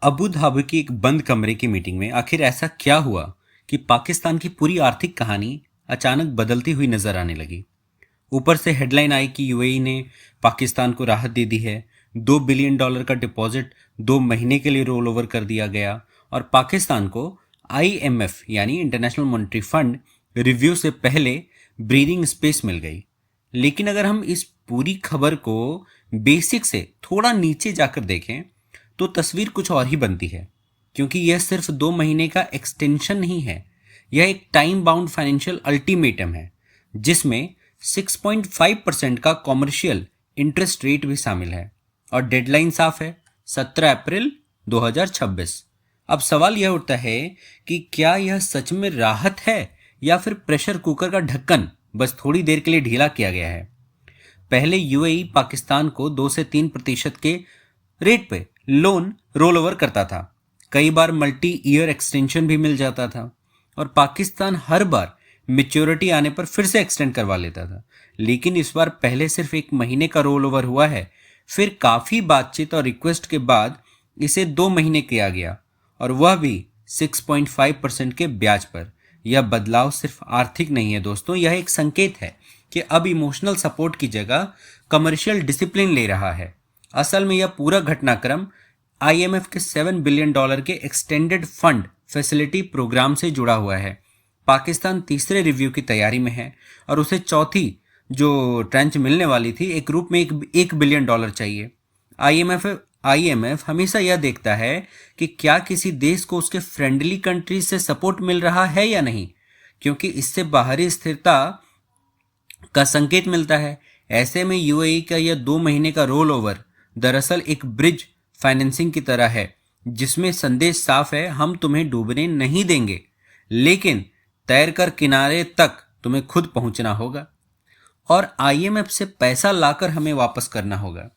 Abu Dhabi की एक बंद कमरे की मीटिंग में आखिर ऐसा क्या हुआ कि पाकिस्तान की पूरी आर्थिक कहानी अचानक बदलती हुई नजर आने लगी। ऊपर से हेडलाइन आई कि यूएई ने पाकिस्तान को राहत दे दी है। $2 बिलियन का डिपॉजिट 2 महीने के लिए रोल ओवर कर दिया गया और पाकिस्तान को आईएमएफ यानी इंटरनेशनल मॉनेटरी फंड रिव्यू से पहले ब्रीदिंग स्पेस मिल गई। लेकिन अगर हम इस पूरी खबर को बेसिक से थोड़ा नीचे जाकर देखें तो तस्वीर कुछ और ही बनती है, क्योंकि यह सिर्फ 2 महीने का एक्सटेंशन नहीं है। यह एक टाइम बाउंड फाइनेंशियल अल्टीमेटम है जिसमें 6.5% का कॉमर्शियल इंटरेस्ट रेट भी शामिल है और डेडलाइन साफ है, 17 अप्रैल 2026। अब सवाल यह उठता है कि क्या यह सच में राहत है या फिर प्रेशर कुकर का ढक्कन बस थोड़ी देर के लिए ढीला किया गया है। पहले यूएई पाकिस्तान को 2 से 3% के रेट पे लोन रोल ओवर करता था। कई बार मल्टी ईयर एक्सटेंशन भी मिल जाता था और पाकिस्तान हर बार मेच्योरिटी आने पर फिर से एक्सटेंड करवा लेता था। लेकिन इस बार पहले सिर्फ 1 महीने का रोल ओवर हुआ है, फिर काफ़ी बातचीत और रिक्वेस्ट के बाद इसे 2 महीने किया गया और वह भी 6.5% के ब्याज पर। यह बदलाव सिर्फ आर्थिक नहीं है दोस्तों, यह एक संकेत है कि अब इमोशनल सपोर्ट की जगह कमर्शियल डिसिप्लिन ले रहा है। असल में यह पूरा घटनाक्रम आईएमएफ के $7 बिलियन के एक्सटेंडेड फंड फैसिलिटी प्रोग्राम से जुड़ा हुआ है। पाकिस्तान तीसरे रिव्यू की तैयारी में है और उसे चौथी जो ट्रेंच मिलने वाली थी एक रूप में $1 बिलियन चाहिए। आईएमएफ हमेशा यह देखता है कि क्या किसी देश को उसके फ्रेंडली कंट्रीज से सपोर्ट मिल रहा है या नहीं, क्योंकि इससे बाहरी स्थिरता का संकेत मिलता है। ऐसे में यूएई का यह 2 महीने का रोल ओवर दरअसल एक ब्रिज फाइनेंसिंग की तरह है, जिसमें संदेश साफ है, हम तुम्हें डूबने नहीं देंगे, लेकिन तैरकर किनारे तक तुम्हें खुद पहुंचना होगा और आईएमएफ से पैसा लाकर हमें वापस करना होगा।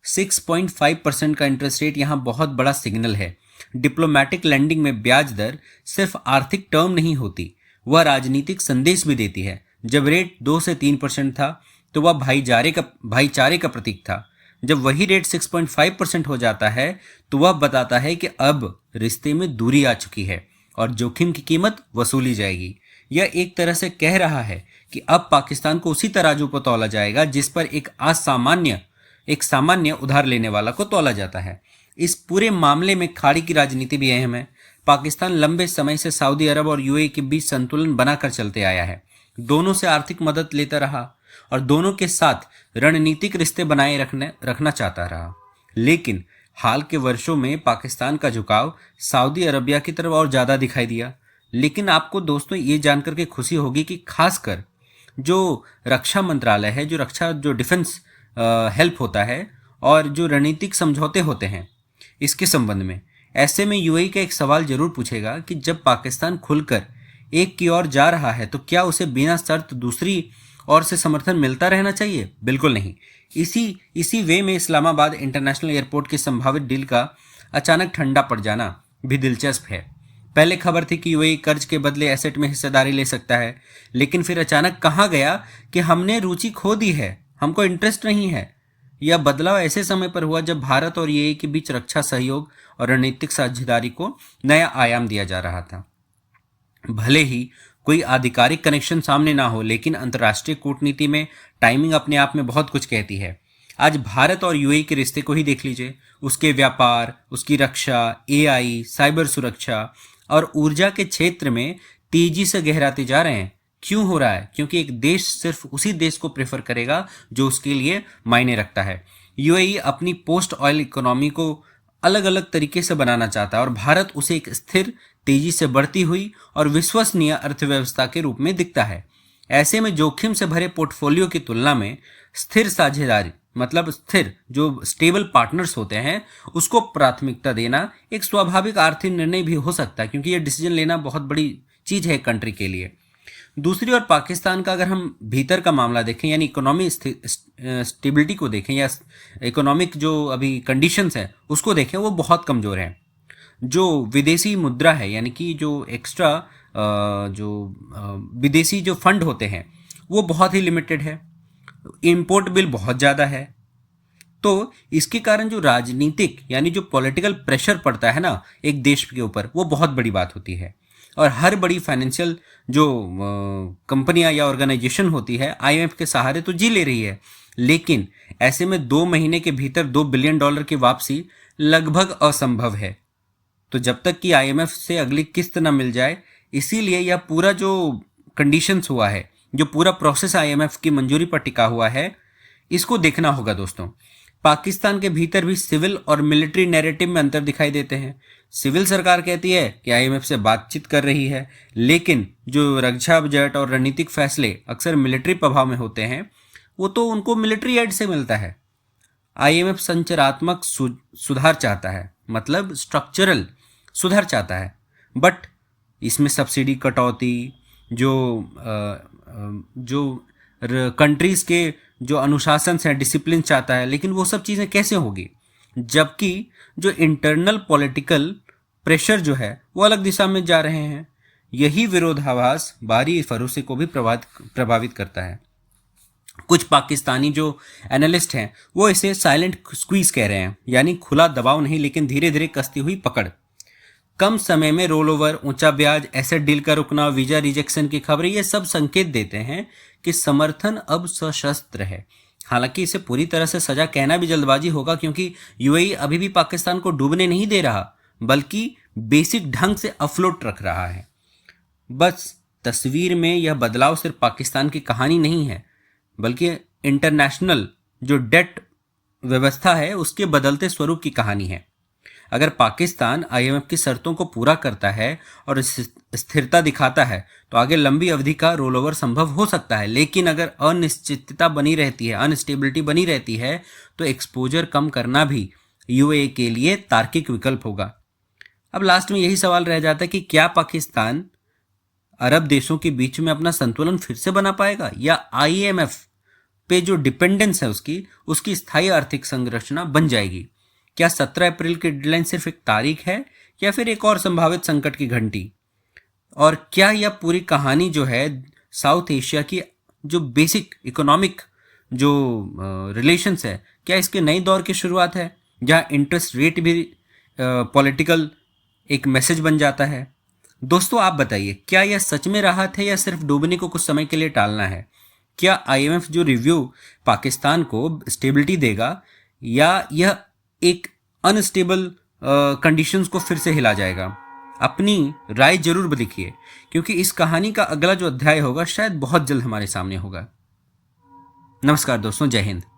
6.5% का इंटरेस्ट रेट यहाँ बहुत बड़ा सिग्नल है। डिप्लोमेटिक लैंडिंग में ब्याज दर सिर्फ आर्थिक टर्म नहीं होती, वह राजनीतिक संदेश भी देती है। जब रेट 2 से 3% था तो वह भाईचारे का प्रतीक था। जब वही रेट 6.5% हो जाता है तो वह बताता है कि अब रिश्ते में दूरी आ चुकी है और जोखिम की कीमत वसूली जाएगी। यह एक तरह से कह रहा है कि अब पाकिस्तान को उसी तराजू पर तौला जाएगा जिस पर एक सामान्य उधार लेने वाला को तौला जाता है। इस पूरे मामले में खाड़ी की राजनीति भी अहम है। पाकिस्तान लंबे समय से सऊदी अरब और यूएई के बीच संतुलन बनाकर चलते आया है। दोनों से आर्थिक मदद लेता रहा और दोनों के साथ रणनीतिक रिश्ते बनाए रखना चाहता रहा। लेकिन हाल के वर्षों में पाकिस्तान का झुकाव सऊदी अरबिया की तरफ और ज़्यादा दिखाई दिया। लेकिन आपको दोस्तों ये जानकर के खुशी होगी कि खासकर जो रक्षा मंत्रालय है, जो डिफेंस हेल्प होता है और जो रणनीतिक समझौते होते हैं इसके संबंध में, ऐसे में यूएई का एक सवाल जरूर पूछेगा कि जब पाकिस्तान खुलकर एक की ओर जा रहा है तो क्या उसे बिना शर्त दूसरी ओर से समर्थन मिलता रहना चाहिए? बिल्कुल नहीं। इसी वे में इस्लामाबाद इंटरनेशनल एयरपोर्ट की संभावित डील का अचानक ठंडा पड़ जाना भी दिलचस्प है। पहले खबर थी कि यूएई कर्ज के बदले एसेट में हिस्सेदारी ले सकता है, लेकिन फिर अचानक कहा गया कि हमने रुचि खो दी है, हमको इंटरेस्ट नहीं है। यह बदलाव ऐसे समय पर हुआ जब भारत और यूएई के बीच रक्षा सहयोग और रणनीतिक साझेदारी को नया आयाम दिया जा रहा था। भले ही कोई आधिकारिक कनेक्शन सामने ना हो, लेकिन अंतर्राष्ट्रीय कूटनीति में टाइमिंग अपने आप में बहुत कुछ कहती है। आज भारत और यूएई के रिश्ते को ही देख लीजिए। उसके व्यापार, उसकी रक्षा, एआई, साइबर सुरक्षा और ऊर्जा के क्षेत्र में तेजी से गहराते जा रहे हैं। क्यों हो रहा है? क्योंकि एक देश सिर्फ उसी देश को प्रेफर करेगा जो उसके लिए मायने रखता है। यूएई अपनी पोस्ट ऑयल इकोनॉमी को अलग अलग तरीके से बनाना चाहता है और भारत उसे एक स्थिर, तेजी से बढ़ती हुई और विश्वसनीय अर्थव्यवस्था के रूप में दिखता है। ऐसे में जोखिम से भरे पोर्टफोलियो की तुलना में स्थिर साझेदारी, मतलब स्थिर जो स्टेबल पार्टनर्स होते हैं, उसको प्राथमिकता देना एक स्वाभाविक आर्थिक निर्णय भी हो सकता है, क्योंकि ये डिसीजन लेना बहुत बड़ी चीज है कंट्री के लिए। दूसरी ओर पाकिस्तान का अगर हम भीतर का मामला देखें, यानी इकोनॉमी स्टेबिलिटी को देखें या इकोनॉमिक जो अभी कंडीशंस हैं उसको देखें, वो बहुत कमज़ोर हैं। जो विदेशी मुद्रा है, यानी कि जो एक्स्ट्रा विदेशी जो फंड होते हैं वो बहुत ही लिमिटेड है। इंपोर्ट बिल बहुत ज़्यादा है। तो इसके कारण जो राजनीतिक यानी जो पॉलिटिकल प्रेशर पड़ता है ना एक देश के ऊपर, वो बहुत बड़ी बात होती है। और हर बड़ी फाइनेंशियल जो कंपनियां या ऑर्गेनाइजेशन होती है आईएमएफ के सहारे तो जी ले रही है, लेकिन ऐसे में 2 महीने के भीतर $2 बिलियन की वापसी लगभग असंभव है। तो जब तक कि आईएमएफ से अगली किस्त न मिल जाए, इसीलिए यह पूरा जो कंडीशंस हुआ है, जो पूरा प्रोसेस आईएमएफ की मंजूरी पर टिका हुआ है, इसको देखना होगा दोस्तों। पाकिस्तान के भीतर भी सिविल और मिलिट्री नैरेटिव में अंतर दिखाई देते हैं। सिविल सरकार कहती है कि आईएमएफ से बातचीत कर रही है, लेकिन जो रक्षा बजट और रणनीतिक फैसले अक्सर मिलिट्री प्रभाव में होते हैं, वो तो उनको मिलिट्री एड से मिलता है। आईएमएफ संरचनात्मक सुधार चाहता है, मतलब स्ट्रक्चरल सुधार चाहता है, बट इसमें सब्सिडी कटौती, जो कंट्रीज के जो अनुशासन है, डिसिप्लिन चाहता है, लेकिन वो सब चीज़ें कैसे होगी जबकि जो इंटरनल पॉलिटिकल प्रेशर जो है वो अलग दिशा में जा रहे हैं। यही विरोधाभास बाहरी भरोसे को भी प्रभावित करता है। कुछ पाकिस्तानी जो एनालिस्ट हैं वो इसे साइलेंट स्क्वीज कह रहे हैं, यानी खुला दबाव नहीं लेकिन धीरे धीरे कसती हुई पकड़। कम समय में रोल ओवर, ऊंचा ब्याज, एसेट डील का रुकना, वीजा रिजेक्शन की खबरें, ये सब संकेत देते हैं कि समर्थन अब सशस्त्र है। हालांकि इसे पूरी तरह से सजा कहना भी जल्दबाजी होगा, क्योंकि यूएई अभी भी पाकिस्तान को डूबने नहीं दे रहा, बल्कि बेसिक ढंग से अफलोट रख रहा है। बस तस्वीर में यह बदलाव सिर्फ पाकिस्तान की कहानी नहीं है, बल्कि इंटरनेशनल जो डेट व्यवस्था है उसके बदलते स्वरूप की कहानी है। अगर पाकिस्तान आईएमएफ की शर्तों को पूरा करता है और स्थिरता दिखाता है तो आगे लंबी अवधि का रोल ओवर संभव हो सकता है, लेकिन अगर अनिश्चितता बनी रहती है, अनस्टेबिलिटी बनी रहती है, तो एक्सपोजर कम करना भी यूएई के लिए तार्किक विकल्प होगा। अब लास्ट में यही सवाल रह जाता है कि क्या पाकिस्तान अरब देशों के बीच में अपना संतुलन फिर से बना पाएगा, या आईएमएफ पे जो डिपेंडेंस है उसकी स्थायी आर्थिक संरचना बन जाएगी। क्या 17 अप्रैल की डेडलाइन सिर्फ एक तारीख है या फिर एक और संभावित संकट की घंटी? और क्या यह पूरी कहानी जो है साउथ एशिया की जो बेसिक इकोनॉमिक जो रिलेशंस है, क्या इसके नए दौर की शुरुआत है, जहां इंटरेस्ट रेट भी पॉलिटिकल एक मैसेज बन जाता है? दोस्तों आप बताइए, क्या यह सच में राहत है या सिर्फ डूबने को कुछ समय के लिए टालना है? क्या आईएमएफ जो रिव्यू पाकिस्तान को स्टेबिलिटी देगा, या यह एक अनस्टेबल कंडीशंस को फिर से हिला जाएगा? अपनी राय जरूर लिखिए, क्योंकि इस कहानी का अगला जो अध्याय होगा शायद बहुत जल्द हमारे सामने होगा। नमस्कार दोस्तों, जय हिंद।